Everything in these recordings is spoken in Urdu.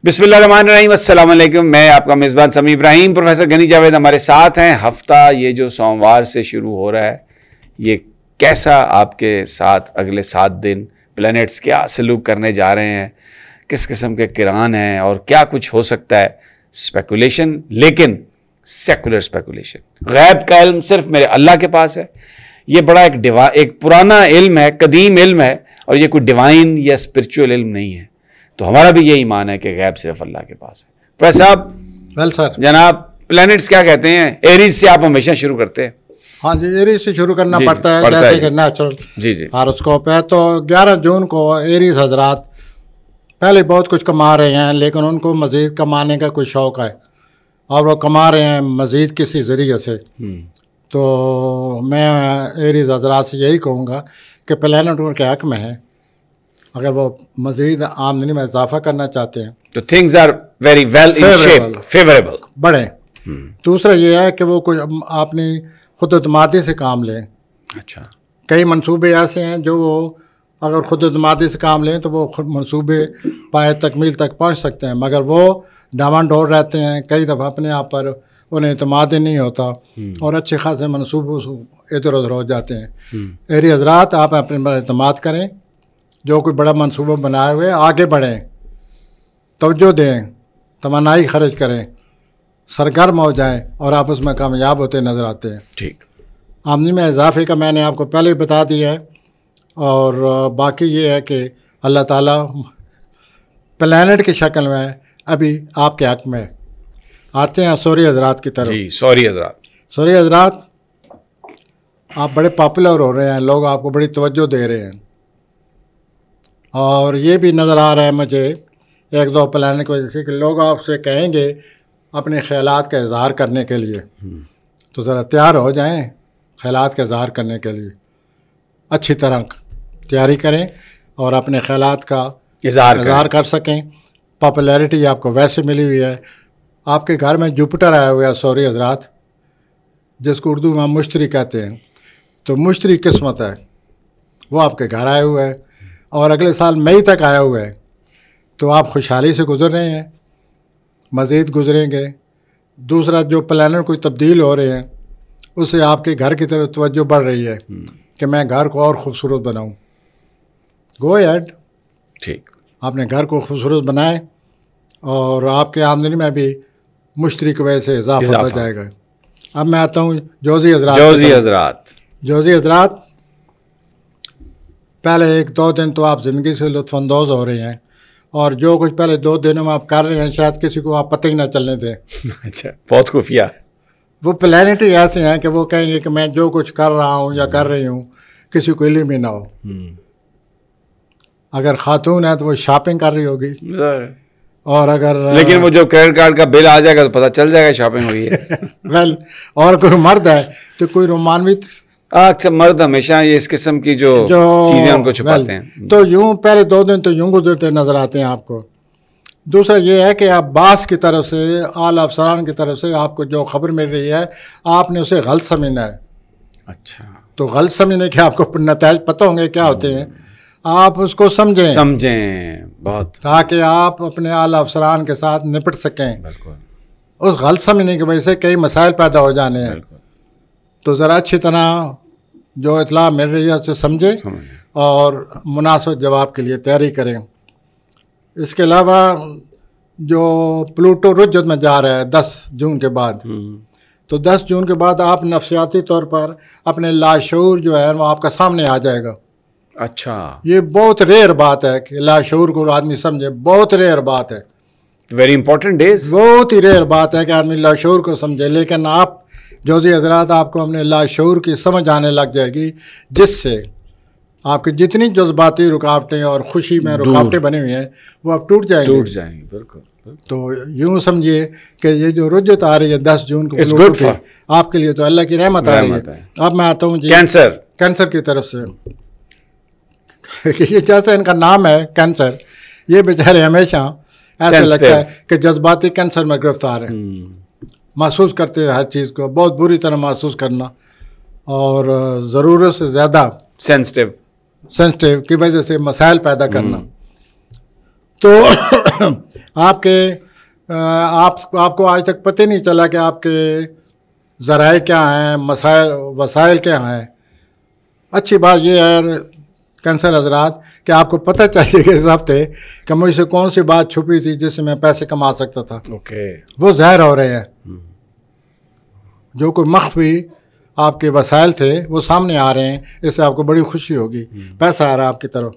بسم اللہ الرحمن الرحیم. السلام علیکم. میں آپ کا میزبان سمیع ابراہیم. پروفیسر غنی جاوید ہمارے ساتھ ہیں. ہفتہ یہ جو سوموار سے شروع ہو رہا ہے، یہ کیسا آپ کے ساتھ اگلے 7 دن پلینٹس کیا سلوک کرنے جا رہے ہیں، کس قسم کے کران ہیں اور کیا کچھ ہو سکتا ہے. اسپیکولیشن، لیکن سیکولر اسپیکولیشن. غیب کا علم صرف میرے اللہ کے پاس ہے. یہ بڑا ایک پرانا علم ہے، قدیم علم ہے، اور یہ کوئی ڈیوائن یا اسپرچول علم نہیں ہے. تو ہمارا بھی یہ ایمان ہے کہ غیب صرف اللہ کے پاس ہے. پروفیسر صاحب، جناب پلینٹس کیا کہتے ہیں؟ ایریز سے آپ ہمیشہ شروع کرتے ہیں. ہاں جی، ایریز سے شروع کرنا پڑتا ہے، جیسے کہ نیچرل ہاروسکوپ ہے. تو 11 جون کو ایریز حضرات پہلے بہت کچھ کما رہے ہیں، لیکن ان کو مزید کمانے کا کوئی شوق ہے اور وہ کما رہے ہیں مزید کسی ذریعے سے. تو میں ایریز حضرات سے یہی کہوں گا کہ پلانٹ ان کے حق میں ہے. اگر وہ مزید آمدنی میں اضافہ کرنا چاہتے ہیں تو things are very well in shape, favourable, بڑھیں. دوسرا یہ ہے کہ وہ کوئی اپنی خود اعتمادی سے کام لیں. اچھا، کئی منصوبے ایسے ہیں جو وہ اگر خود اعتمادی سے کام لیں تو وہ خود منصوبے پائے تکمیل تک پہنچ سکتے ہیں، مگر وہ ڈاواں ڈول رہتے ہیں. کئی دفعہ اپنے آپ پر انہیں اعتماد ہی نہیں ہوتا اور اچھے خاصے منصوبوں ادھر ادھر ہو جاتے ہیں. ایری حضرات، آپ اپنے پر اعتماد کریں. جو کوئی بڑا منصوبہ بنائے ہوئے آگے بڑھیں، توجہ دیں، توانائی خرچ کریں، سرگرم ہو جائیں اور آپ اس میں کامیاب ہوتے نظر آتے ہیں. ٹھیک. آمدنی میں اضافے کا میں نے آپ کو پہلے ہی بتا دیا ہے. اور باقی یہ ہے کہ اللہ تعالیٰ پلانٹ کی شکل میں ابھی آپ کے حق میں. آتے ہیں سوری حضرات کی طرف. جی، سوری حضرات، آپ بڑے پاپولر ہو رہے ہیں، لوگ آپ کو بڑی توجہ دے رہے ہیں. اور یہ بھی نظر آ رہا ہے مجھے 1-2 پلانٹ کی وجہ سے کہ لوگ آپ سے کہیں گے اپنے خیالات کا اظہار کرنے کے لیے. تو ذرا تیار ہو جائیں خیالات کا اظہار کرنے کے لیے. اچھی طرح تیاری کریں اور اپنے خیالات کا اظہار کر سکیں. پاپولیرٹی آپ کو ویسے ملی ہوئی ہے. آپ کے گھر میں جوپٹر آیا ہوا ہے سوری حضرات، جس کو اردو میں مشتری کہتے ہیں. تو مشتری قسمت ہے، وہ آپ کے گھر آئے ہوئے ہے اور اگلے سال مئی تک آیا ہوا ہے. تو آپ خوشحالی سے گزر رہے ہیں، مزید گزریں گے. دوسرا، جو پلانٹ کوئی تبدیل ہو رہے ہیں اس سے آپ کے گھر کی طرف توجہ بڑھ رہی ہے کہ میں گھر کو اور خوبصورت بناؤں. گو ایڈ. ٹھیک. آپ نے گھر کو خوبصورت بنائے اور آپ کے آمدنی میں بھی مشتری کی وجہ سے اضافہ ہو جائے گا. اب میں آتا ہوں جوزی حضرات. پہلے 1-2 دن تو آپ زندگی سے لطف اندوز ہو رہے ہیں، اور جو کچھ پہلے 2 دنوں میں آپ کر رہے ہیں شاید کسی کو آپ پتہ ہی نہ چلنے دیں. اچھا، بہت خفیہ. وہ پلانٹ ہی ایسے ہیں کہ وہ کہیں گے کہ میں جو کچھ کر رہا ہوں یا کر رہی ہوں کسی کو علم ہی نہ ہو. اگر خاتون ہے تو وہ شاپنگ کر رہی ہوگی، اور اگر لیکن وہ جو کریڈٹ کارڈ کا بل آ جائے گا تو پتہ چل جائے گا شاپنگ ہوئی ہے. اور کوئی مرد ہے تو کوئی رومانوی. اکثر مرد ہمیشہ یہ اس قسم کی جو چیزیں ان کو چھپاتے ہیں. تو یوں پہلے 2 دن تو یوں گزرتے نظر آتے ہیں آپ کو. دوسرا یہ ہے کہ عباس کی طرف سے، اعلیٰ افسران کی طرف سے آپ کو جو خبر مل رہی ہے آپ نے اسے غلط سمجھنا ہے. اچھا. تو غلط سمجھنے کے آپ کو نتائج پتہ ہوں گے کیا ہوتے ہیں. آپ اس کو سمجھیں بہت، تاکہ آپ اپنے اعلیٰ افسران کے ساتھ نپٹ سکیں. بالکل. اس غلط سمجھنے کی وجہ سے کئی مسائل پیدا ہو جانے ہیں. تو ذرا اچھی طرح جو اطلاع مل رہی ہے اسے سمجھیں اور مناسب جواب کے لیے تیاری کریں. اس کے علاوہ جو پلوٹو رجت میں جا رہا ہے 10 جون کے بعد، تو 10 جون کے بعد آپ نفسیاتی طور پر اپنے لاشعور جو ہے وہ آپ کا سامنے آ جائے گا. اچھا. یہ بہت ریئر بات ہے کہ لاشعور کو آدمی سمجھے. بہت ریئر بات ہے، ویری امپورٹنٹ ڈیز. بہت ہی ریئر بات ہے کہ آدمی لاشعور کو سمجھے. لیکن آپ جوزی حضرات، آپ کو اپنے لاشعور کی سمجھ آنے لگ جائے گی، جس سے آپ کی جتنی جذباتی رکاوٹیں اور خوشی میں رکاوٹیں بنی ہوئی ہیں وہ اب ٹوٹ جائیں گی. بالکل. تو یوں سمجھیے کہ یہ جو رجت آ رہی ہے 10 جون کو آپ کے لیے تو اللہ کی رحمت آ رہی ہے. اب میں آتا ہوں جی کینسر کی طرف سے. یہ جیسا ان کا نام ہے کینسر، یہ بیچارے ہمیشہ ایسا لگتا ہے کہ جذباتی کینسر میں گرفتار ہیں. محسوس کرتے ہیں ہر چیز کو، بہت بری طرح محسوس کرنا، اور ضرورت سے زیادہ سینسٹیو کی وجہ سے مسائل پیدا کرنا. تو آپ کے آپ کو آج تک پتہ نہیں چلا کہ آپ کے ذرائع کیا ہیں، وسائل کیا ہیں. اچھی بات یہ ہے کینسر حضرات کہ آپ کو پتہ چاہیے کہ اس ہفتے کہ مجھ سے کون سی بات چھپی تھی جس سے میں پیسے کما سکتا تھا. وہ ظاہر ہو رہے ہیں. جو کوئی مخفی آپ کے وسائل تھے وہ سامنے آ رہے ہیں. اس سے آپ کو بڑی خوشی ہوگی. پیسہ آ رہا ہے آپ کی طرف.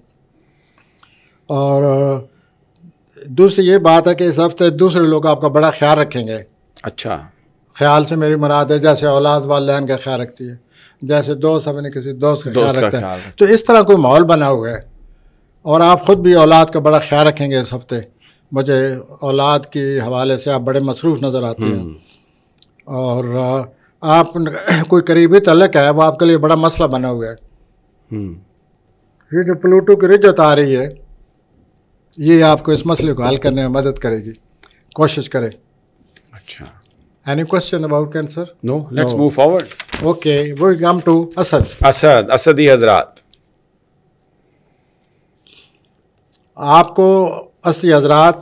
اور دوسری یہ بات ہے کہ اس ہفتے دوسرے لوگ آپ کا بڑا خیال رکھیں گے. اچھا. خیال سے میری مراد ہے جیسے اولاد والدین کا خیال رکھتی ہے، جیسے دوست اپنے کسی دوست کا خیال رکھتا ہے. تو اس طرح کوئی ماحول بنا ہوا ہے. اور آپ خود بھی اولاد کا بڑا خیال رکھیں گے اس ہفتے. مجھے اولاد کے حوالے سے آپ بڑے مصروف نظر آتے ہیں. اور آپ کوئی قریبی تعلق ہے وہ آپ کے لیے بڑا مسئلہ بنا ہوا ہے. یہ جو پلوٹو کی رجت آ رہی ہے یہ آپ کو اس مسئلے کو حل کرنے میں مدد کرے گی. کوشش کریں. اچھا. Any question about cancer? No. Let's move forward. Okay, we come to Asad. اسدی حضرات. آپ کو اسدی حضرات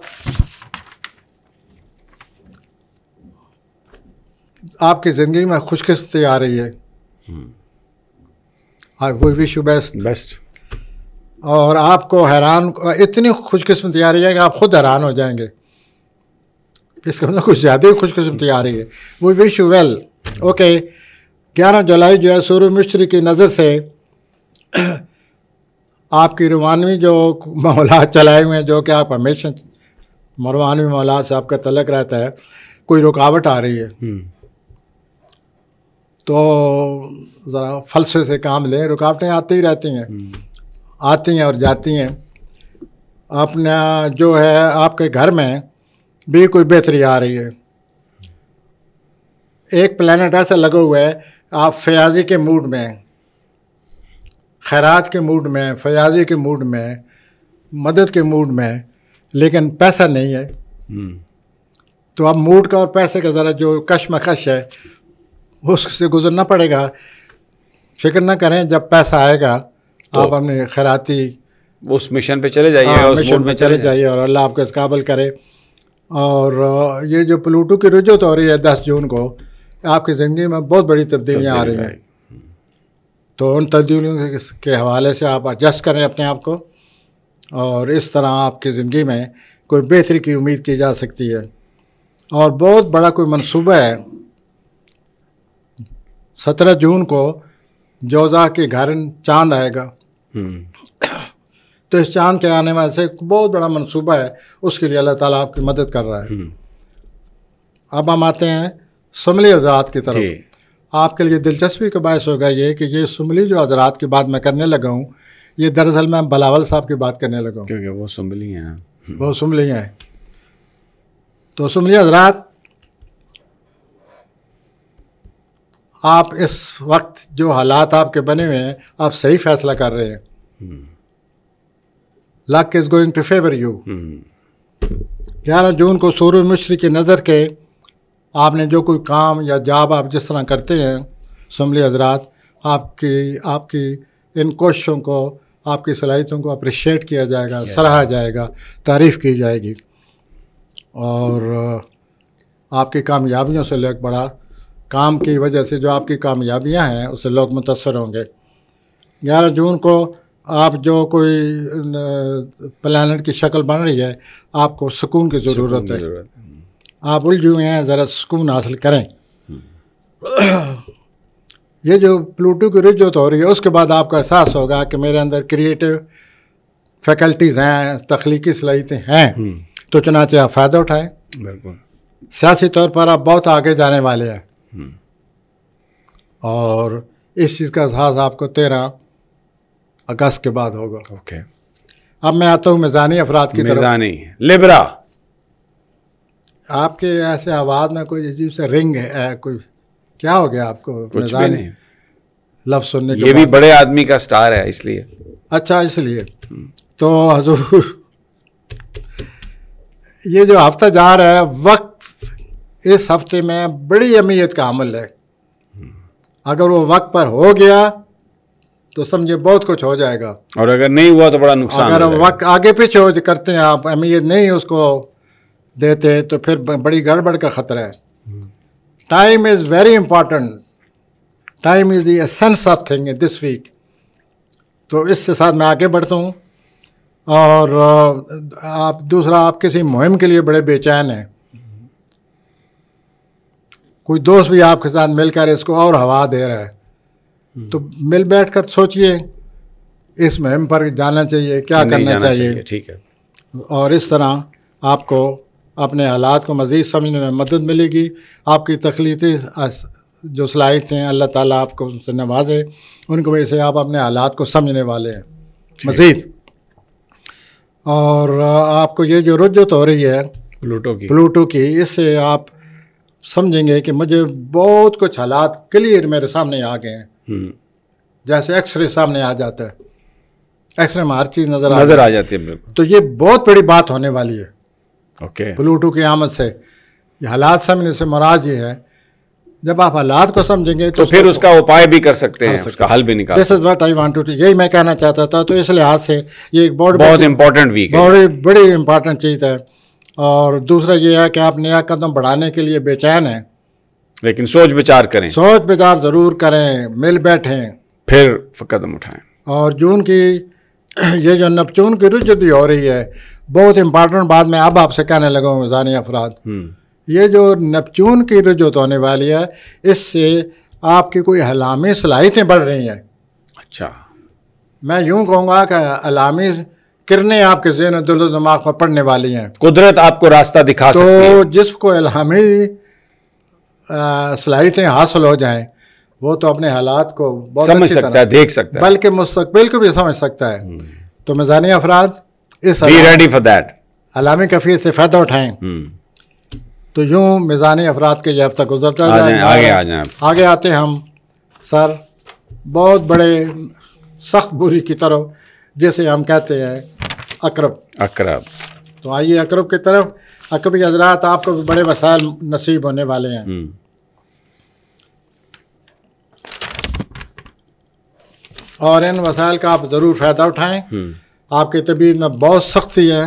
آپ کی زندگی میں خوش قسمتی آ رہی ہے. We wish you best. اور آپ کو اتنی خوش قسمتی آ رہی ہے کہ آپ خود حیران ہو جائیں گے. اس کا مطلب کچھ زیادہ ہی خوش قسمتی آ رہی ہے. وی وش یو ویل. اوکے. 11 جولائی جو ہے سورہ مشتری کی نظر سے آپ کی روحانی جو معاملات چلائے ہوئے ہیں جو کہ آپ ہمیشہ روحانی معاملات سے آپ کا تعلق رہتا ہے، کوئی رکاوٹ آ رہی ہے تو ذرا فلسفے سے کام لیں. رکاوٹیں آتی ہی رہتی ہیں، آتی ہیں اور جاتی ہیں. اپنا جو ہے آپ کے گھر میں بھی کوئی بہتری آ رہی ہے. ایک پلانٹ ایسا لگا ہوا ہے آپ فیاضی کے موڈ میں، خیرات کے موڈ میں، فیاضی کے موڈ میں، مدد کے موڈ میں، لیکن پیسہ نہیں ہے. تو اب موڈ کا اور پیسے کا ذرا جو کشمکش ہے اس سے گزرنا پڑے گا. فکر نہ کریں، جب پیسہ آئے گا آپ اپنے خیراتی اس مشن پہ چلے جائیے، اس موڈ میں چلے جائیے اور اللہ آپ کو اس قابل کرے. اور یہ جو پلوٹو کی رجوع ہو رہی ہے 10 جون کو، آپ کی زندگی میں بہت بڑی تبدیلیاں آ رہی ہیں. تو ان تبدیلیوں کے حوالے سے آپ ایڈجسٹ کریں اپنے آپ کو، اور اس طرح آپ کی زندگی میں کوئی بہتری کی امید کی جا سکتی ہے. اور بہت بڑا کوئی منصوبہ ہے. 17 جون کو جوزا کے گھر چاند آئے گا. تو اس چاند کے آنے میں سے بہت بڑا منصوبہ ہے، اس کے لیے اللہ تعالیٰ آپ کی مدد کر رہا ہے. اب ہم آتے ہیں سملی حضرات کی طرف. آپ کے لیے دلچسپی کا باعث ہوگا یہ کہ یہ سملی جو حضرات کی بات میں کرنے لگا ہوں، یہ دراصل میں بلاول صاحب کی بات کرنے لگا ہوں کیونکہ وہ سملی ہیں. وہ سملی ہیں. تو سملی حضرات، آپ اس وقت جو حالات آپ کے بنے ہوئے ہیں آپ صحیح فیصلہ کر رہے ہیں. luck is going to favor you. 11 جون کو سورہ مشتری کی نظر کے آپ نے جو کوئی کام یا جاب آپ جس طرح کرتے ہیں سملی حضرات، آپ کی ان کوششوں کو، آپ کی صلاحیتوں کو اپریشیٹ کیا جائے گا، سراہا جائے گا، تعریف کی جائے گی. اور آپ کی کامیابیوں سے لوگ بڑا کام کی وجہ سے جو آپ کی کامیابیاں ہیں اس سے لوگ متاثر ہوں گے. 11 جون کو آپ جو کوئی پلانٹ کی شکل بن رہی ہے، آپ کو سکون کی ضرورت ہے. آپ الجھے ہوئے ہیں، ذرا سکون حاصل کریں. یہ جو پلوٹو کی رجوع ہو رہی ہے اس کے بعد آپ کو احساس ہوگا کہ میرے اندر کریٹو فیکلٹیز ہیں، تخلیقی صلاحیتیں ہیں. تو چنانچہ آپ فائدہ اٹھائیں. بالکل. سیاسی طور پر آپ بہت آگے جانے والے ہیں، اور اس چیز کا احساس آپ کو 13 اگست کے بعد ہوگا. اوکے. اب میں آتا ہوں میزانی افراد کی طرف. میزانی لبرا. آپ کے ایسے آواز میں کوئی عجیب سے رنگ ہے، کوئی کیا ہو گیا آپ کو میزانی لفظ سننے کے؟ یہ بھی بڑے آدمی کا سٹار ہے اس لیے. اچھا، اس لیے. تو حضور یہ جو ہفتہ جا رہا ہے، وقت اس ہفتے میں بڑی اہمیت کا عمل ہے. اگر وہ وقت پر ہو گیا تو سمجھے بہت کچھ ہو جائے گا، اور اگر نہیں ہوا تو بڑا نقصان. اگر وقت آگے پیچھے کرتے ہیں آپ، اہمیت نہیں اس کو دیتے تو پھر بڑی گڑبڑ کا خطرہ ہے. Time is very important. Time is the essence of thing this week. تو اس کے ساتھ میں آگے بڑھتا ہوں. اور دوسرا آپ کسی مہم کے لیے بڑے بے چین ہیں. کوئی دوست بھی آپ کے ساتھ مل کر اس کو اور ہوا دے رہا ہے تو مل بیٹھ کر سوچئے اس مہم پر جانا چاہیے, کیا کرنا چاہیے. ٹھیک ہے. اور اس طرح آپ کو اپنے حالات کو مزید سمجھنے میں مدد ملے گی. آپ کی تخلیقی جو صلاحیتیں اللہ تعالیٰ آپ کو ان سے نوازے, ان کی وجہ سے آپ اپنے حالات کو سمجھنے والے ہیں مزید. اور آپ کو یہ جو رجوع ہو رہی ہے پلوٹو کی, اس سے آپ سمجھیں گے کہ مجھے بہت کچھ حالات کلیئر میرے سامنے آ گئے ہیں. جیسے ایکس رے سامنے آ جاتا ہے, ایکس رے میں ہر چیز نظر آ جاتی ہے. تو یہ بہت بڑی بات ہونے والی ہے. پلوٹو کی آمد سے یہ حالات سمجھنے سے مراد یہ ہے, جب آپ حالات کو سمجھیں گے تو پھر اس کا اپائے بھی کر سکتے ہیں, اس کا حل بھی نکال سکتے ہیں. This is what I want to, یہی میں کہنا چاہتا تھا. تو اس لحاظ سے یہ ایک بہت امپورٹنٹ ویک ہے, بڑی امپورٹنٹ چیز ہے. اور دوسرا یہ ہے کہ آپ نیا قدم بڑھانے کے لیے بے چین ہیں, لیکن سوچ بچار کریں. سوچ بچار ضرور کریں, مل بیٹھیں, پھر قدم اٹھائیں. اور جون کی یہ جو نپچون کی رجوع بھی ہو رہی ہے, بہت امپارٹنٹ بات میں اب آپ سے کہنے لگا ہوں ذہنی افراد. یہ جو نپچون کی رجوع ہونے والی ہے, اس سے آپ کی کوئی علامی صلاحیتیں بڑھ رہی ہیں. اچھا, میں یوں کہوں گا کہ علامی کرنیں آپ کے ذہن و دل و دماغ پر پڑنے والی ہیں. قدرت آپ کو راستہ دکھا سکتی ہے. تو جس کو علامی صلاحیتیں حاصل ہو جائیں وہ تو اپنے حالات کو بہت سمجھ سکتا ہے, دیکھ سکتا ہے, بلکہ مستقبل کو بھی سمجھ سکتا ہے. تو میزانی افراد اس بی ریڈی فار دیٹ, علامی کیفیت سے فائدہ اٹھائیں. تو یوں میزانی افراد کے یہ ہفتہ گزرتا جائے. آگے آتے ہم سر بہت بڑے سخت بری کی طرف, جیسے ہم کہتے ہیں اقرب. تو آئیے اقرب کی طرف. اقربی حضرات, آپ کو بھی بڑے وسائل نصیب ہونے والے ہیں. اور ان وسائل کا آپ ضرور فائدہ اٹھائیں. آپ کی طبیعت میں بہت سختی ہے,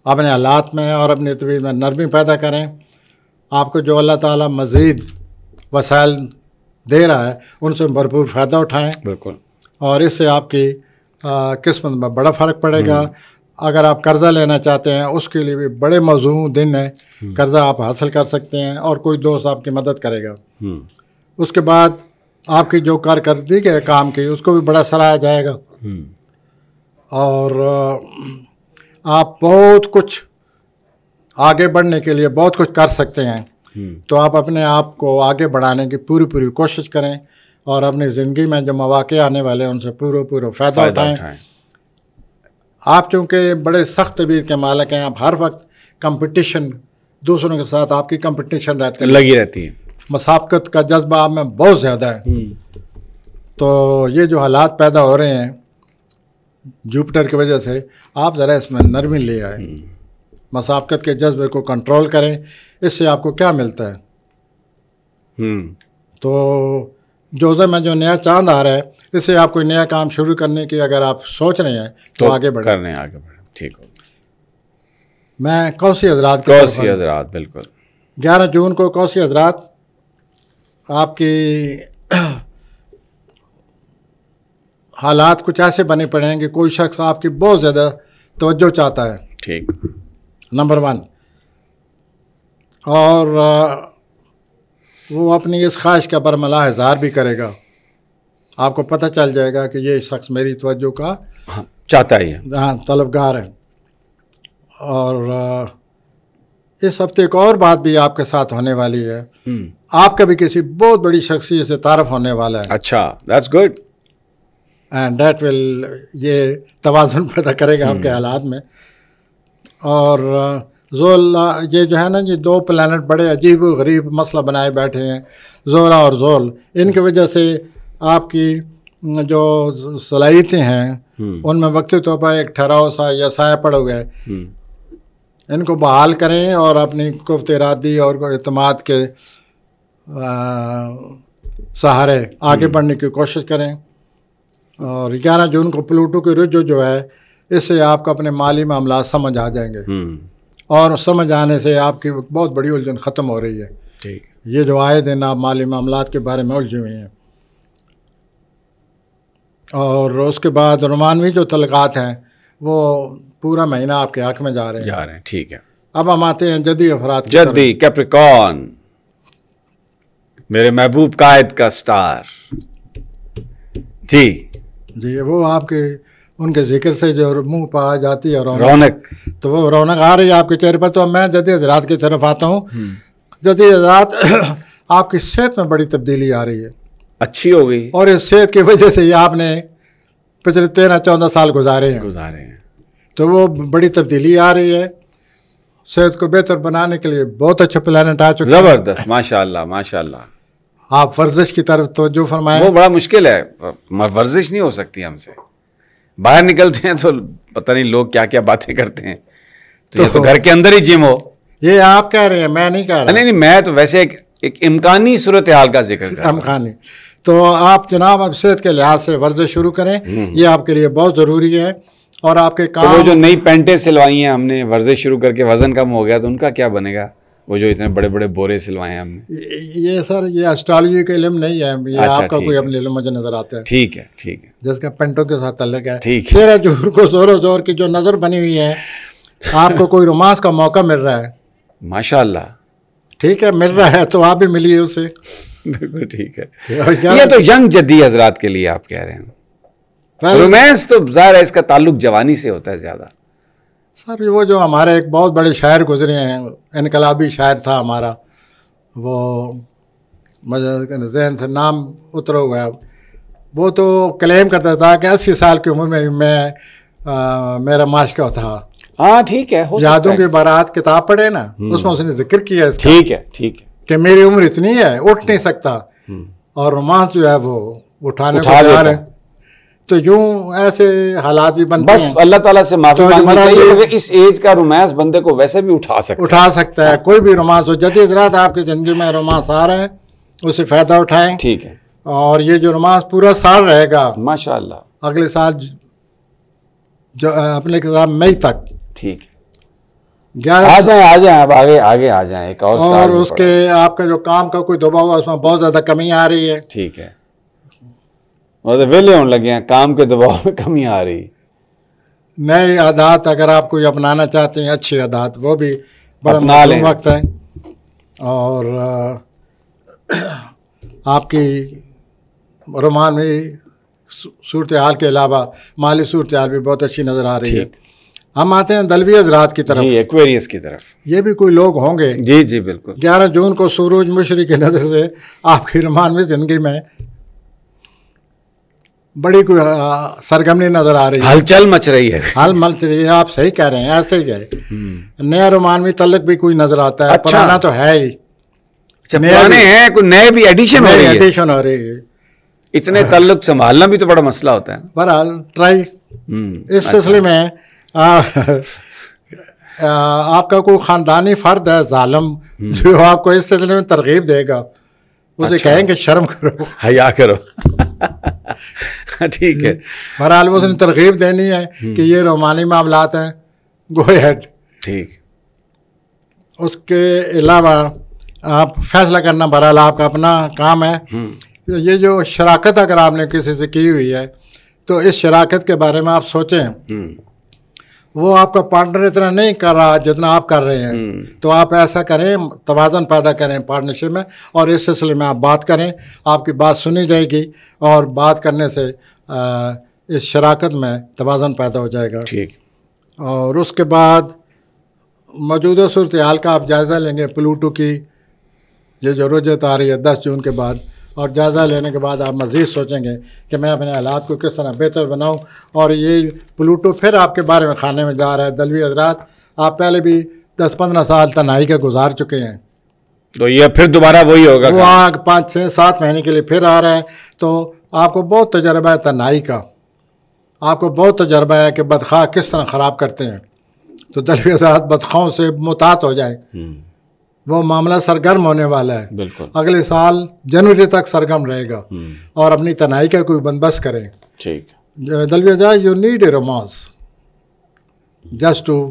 اپنے حالات میں اور اپنی طبیعت میں نرمی پیدا کریں. آپ کو جو اللہ تعالیٰ مزید وسائل دے رہا ہے ان سے بھرپور فائدہ اٹھائیں. بالکل. اور اس سے آپ کی قسمت میں بڑا فرق پڑے گا. اگر آپ قرضہ لینا چاہتے ہیں اس کے لیے بھی بڑے موزوں دن ہیں, قرضہ آپ حاصل کر سکتے ہیں اور کوئی دوست آپ کی مدد کرے گا. اس کے بعد آپ کی جو کارکردگی ہے کام کی, اس کو بھی بڑا سراہا جائے گا. اور آپ بہت کچھ آگے بڑھنے کے لیے بہت کچھ کر سکتے ہیں. تو آپ اپنے آپ کو آگے بڑھانے کی پوری کوشش کریں اور اپنی زندگی میں جو مواقع آنے والے ہیں ان سے پورا فائدہ اٹھائیں. آپ چونکہ بڑے سخت طبیعت کے مالک ہیں, آپ ہر وقت کمپٹیشن دوسروں کے ساتھ آپ کی کمپٹیشن لگی رہتی ہے. مسابقت کا جذبہ آپ میں بہت زیادہ ہے. تو یہ جو حالات پیدا ہو رہے ہیں جوپٹر کی وجہ سے, آپ ذرا اس میں نرمی لے آئیں, مسابقت کے جذبے کو کنٹرول کریں. اس سے آپ کو کیا ملتا ہے؟ تو جوزے میں جو نیا چاند آ رہا ہے, اس سے آپ کوئی نیا کام شروع کرنے کی اگر آپ سوچ رہے ہیں تو آگے بڑھیں. ٹھیک ہو. میں کوسی حضرات بالکل 11 جون کو کوسی حضرات آپ کی حالات کچھ ایسے بنے پڑے ہیں کہ کوئی شخص آپ کی بہت زیادہ توجہ چاہتا ہے. ٹھیک. نمبر 1. اور وہ اپنی اس خواہش کا برملا اظہار بھی کرے گا. آپ کو پتہ چل جائے گا کہ یہ شخص میری توجہ کا چاہتا ہی ہے, طلبگار ہے. اور اس ہفتے ایک اور بات بھی آپ کے ساتھ ہونے والی ہے. آپ کا بھی کسی بہت بڑی شخصیت سے تعارف ہونے والا ہے. اچھا, that's good. And that will, یہ توازن پیدا کرے گا آپ کے حالات میں. اور زول, یہ جو ہے نا, یہ 2 پلانٹ بڑے عجیب و غریب مسئلہ بنائے بیٹھے ہیں, زورا اور زول. ان کی وجہ سے آپ کی جو صلاحیتیں ہیں ان میں وقتی طور پر ایک ٹھہراؤ سا یا سایہ پڑ گئے. ان کو بحال کریں اور اپنی قوت ارادی اور اعتماد کے سہارے آگے بڑھنے کی کوشش کریں. اور 11 جون کو پلوٹو کی رجوع جو ہے, اس سے آپ کو اپنے مالی معاملات سمجھ آ جائیں گے. اور سمجھ آنے سے آپ کی بہت بڑی الجھن ختم ہو رہی ہے. ٹھیک. یہ جو آئے دن آپ مالی معاملات کے بارے میں الجھے ہوئے ہیں. اور اس کے بعد رومانوی جو تعلقات ہیں وہ پورا مہینہ آپ کے حق میں جا رہے ہیں. ٹھیک ہے. اب ہم آتے ہیں جدی افراد کی جدی کیپریکارن، میرے محبوب قائد کا سٹار. جی وہ آپ کے ان کے ذکر سے جو منہ پہ آ جاتی ہے رونق، تو وہ رونق آ رہی ہے آپ کے چہرے پر. تو میں جدید حضرات کی طرف آتا ہوں. جدید حضرات آپ کی صحت میں بڑی تبدیلی آ رہی ہے، اچھی ہو گئی، اور اس صحت کی وجہ سے یہ آپ نے پچھلے 13-14 سال گزارے ہیں. تو وہ بڑی تبدیلی آ رہی ہے. صحت کو بہتر بنانے کے لیے بہت اچھا پلانٹ آ چکا ہے. زبردست، ماشاء اللہ ماشاء اللہ. آپ ورزش کی طرف توجہ فرمائیں. وہ بڑا مشکل ہے، ورزش نہیں ہو سکتی ہم سے. باہر نکلتے ہیں تو پتہ نہیں لوگ کیا کیا باتیں کرتے ہیں. تو یہ تو گھر کے اندر ہی جم ہو. یہ آپ کہہ رہے ہیں، میں نہیں کہہ رہا. نہیں، میں تو ویسے ایک امکانی صورتحال کا ذکر کر رہا ہوں. امکانی. تو آپ جناب اب صحت کے لحاظ سے ورزش شروع کریں، یہ آپ کے لیے بہت ضروری ہے. اور آپ کے کام، وہ جو نئی پینٹیں سلوائی ہیں ہم نے ورزش شروع کر کے، وزن کم ہو گیا تو ان کا کیا بنے گا؟ وہ جو اتنے بڑے بڑے بورے سلوائے ہیں ہم نے. یہ سر یہ اسٹرالوجی کا علم نہیں ہے، یہ اچھا، آپ کا کوئی اپنے علم مجھے نظر آتا ہے. ٹھیک ہے ٹھیک ہے. جس کا پینٹوں کے ساتھ تعلق ہے. ٹھیک ہے. تیرہ جوہر کو زور و زور کی جو نظر بنی ہوئی ہے، آپ کو کوئی رومانس کا موقع مل رہا ہے. ماشاء اللہ. ٹھیک ہے، مل رہا ہے تو آپ بھی ملیے اسے. بالکل ٹھیک ہے. یہ تو ینگ جدی حضرات کے لیے آپ کہہ رہے ہیں. رومانس تو ظاہر ہے اس کا تعلق جوانی سے ہوتا ہے زیادہ. سر وہ جو ہمارے ایک بہت بڑے شاعر گزرے ہیں، انقلابی شاعر تھا ہمارا، وہ مجھے ذہن سے نام اترا ہوا ہے. وہ تو کلیم کرتا تھا کہ 80 سال کی عمر میں میرا معاشقہ تھا. ہاں ٹھیک ہے. یادوں کی بارات کتاب پڑھے نا، اس میں اس نے ذکر کیا اس کا. ٹھیک ہے ٹھیک ہے. کہ میری عمر اتنی ہے، اٹھ نہیں سکتا، اور رومانس جو ہے وہ اٹھانے کو تیار ہے. تو یوں ایسے حالات بھی بنتے ہیں. بس اللہ تعالیٰ سے معافی مانگنی چاہیے. اس ایج کا رومانس بندے کو ویسے بھی اٹھا سکتا ہے. کوئی بھی رومانس ہو. جدید حضرات آپ کی زندگی میں رومانس آ رہے ہیں، اسے فائدہ اٹھائیں. ٹھیک ہے. اور یہ جو رومانس پورا سال رہے گا ماشاء اللہ، اگلے سال جو اپنے کتاب مئی تک. ٹھیک ہے. آ جائیں اب آگے آ جائیں. ایک اور اس کے آپ کا جو کام کا کوئی دباؤ ہے، اس میں بہت زیادہ کمی آ رہی ہے. ٹھیک ہے. ویلے ہونے لگے ہیں، کام کے دباؤ میں کمی آ رہی. نئے عادات اگر آپ کوئی اپنانا چاہتے ہیں، اچھی عادات، وہ بھی بڑا معلوم وقت ہے. اور آپ کی رومانوی صورتحال کے علاوہ مالی صورتحال بھی بہت اچھی نظر آ رہی ہے. ہم آتے ہیں دلوی حضرات کی طرف. ایکویریس کی طرف. یہ بھی کوئی لوگ ہوں گے. جی بالکل. 11 جون کو سورج مشرق کی نظر سے آپ کی رومانوی زندگی میں بڑی کوئی سرگرمی نظر آ رہی ہے. ہلچل مچ رہی ہے. آپ صحیح کہہ رہے ہیں، ایسے ہی ہے. نیا رومانوی تعلق بھی کوئی نظر آتا ہے. پرانا تو ہے ہی. پرانے ہیں، کوئی نئے بھی ایڈیشن ہو رہی ہے. اتنے تعلق سنبھالنا بھی تو بڑا مسئلہ ہوتا ہے. بہرحال ٹرائی. اس سلسلے میں آپ کا کوئی خاندانی فرد ہے ظالم جو آپ کو اس سلسلے میں ترغیب دے گا، اسے کہیں کہ شرم کرو، حیا کرو. ٹھیک ہے. بہرحال اس نے ترغیب دینی ہے کہ یہ رومانی معاملات ہیں، گو ہیڈ. ٹھیک. اس کے علاوہ آپ فیصلہ کرنا بہرحال آپ کا اپنا کام ہے. یہ جو شراکت اگر آپ نے کسی سے کی ہوئی ہے تو اس شراکت کے بارے میں آپ سوچیں. وہ آپ کا پارٹنر اتنا نہیں کر رہا جتنا آپ کر رہے ہیں، تو آپ ایسا کریں، توازن پیدا کریں پارٹنرشپ میں، اور اس سلسلے میں آپ بات کریں. آپ کی بات سنی جائے گی، اور بات کرنے سے اس شراکت میں توازن پیدا ہو جائے گا. ٹھیک. اور اس کے بعد موجودہ صورتحال کا آپ جائزہ لیں گے. پلوٹو کی یہ جو رجعت آ رہی ہے 10 جون کے بعد، اور جائزہ لینے کے بعد آپ مزید سوچیں گے کہ میں اپنے حالات کو کس طرح بہتر بناؤں. اور یہ پلوٹو پھر آپ کے بارے میں کھانے میں جا رہا ہے. دلوی حضرات آپ پہلے بھی 10-15 سال تنہائی کے گزار چکے ہیں، تو یہ پھر دوبارہ وہی ہوگا. وہ 5-6-7 مہینے کے لیے پھر آ رہا ہے. تو آپ کو بہت تجربہ ہے تنہائی کا، آپ کو بہت تجربہ ہے کہ بدخواہ کس طرح خراب کرتے ہیں. تو دلوی حضرات بدخواہوں سے محتاط ہو جائیں. وہ معاملہ سرگرم ہونے والا ہے. بالکل. اگلے سال جنوری تک سرگرم رہے گا. اور اپنی تنہائی کا کوئی بندوبست کریں. ٹھیک. دلوی حضرات، you need a romance just to